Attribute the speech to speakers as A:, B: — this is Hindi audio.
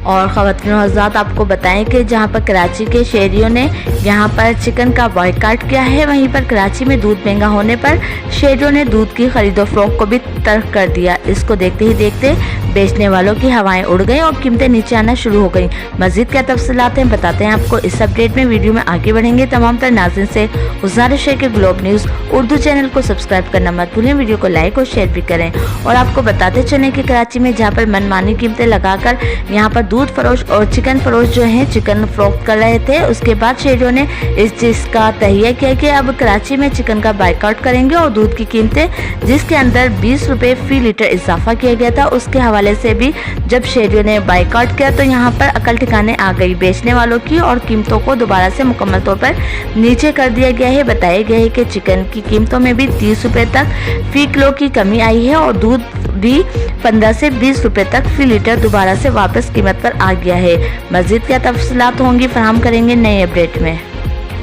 A: और ख़वातीन और हज़रात, आपको बताएं कि जहां पर कराची के शहरियों ने यहां पर चिकन का बॉयकॉट किया है, वहीं पर कराची में दूध महंगा होने पर शहरियों ने दूध की खरीदो फरोख्त को भी तर्क कर दिया। इसको देखते ही देखते बेचने वालों की हवाएं उड़ गई और कीमतें नीचे आना शुरू हो गई। मज़ीद क्या तफसीलात हैं बताते हैं आपको इस अपडेट में। वीडियो में आगे बढ़ेंगे तमाम तर नाज़रीन से गुजारिश है कि ग्लोब न्यूज़ उर्दू चैनल को सब्सक्राइब करना मत भूलें, वीडियो को लाइक और शेयर भी करें। और आपको बताते चलें कि कराची में जहाँ पर मनमानी कीमतें लगाकर यहाँ पर दूध फरोश और चिकन फरोश जो हैं चिकन फरोख्त कर रहे थे, उसके बाद शहरियों ने इस चीज़ का तहिया किया कि अब कराची में चिकन का बाइकआउट करेंगे और दूध की कीमतें जिसके अंदर 20 रुपये फी लीटर इजाफा किया गया था, उसके हवाले से भी जब शहरियों ने बाइकआउट किया तो यहाँ पर अकल ठिकाने आ गई बेचने वालों की और कीमतों को दोबारा से मुकम्मल तौर पर नीचे कर दिया गया है। बताया गया है कि चिकन की कीमतों में भी 30 रुपये तक फी किलो की कमी आई है और दूध भी 15 से 20 रुपये तक फी लीटर दोबारा से वापस कीमत पर आ गया है। मज़ीद क्या तफसीलात होंगी फराहम करेंगे नए अपडेट में।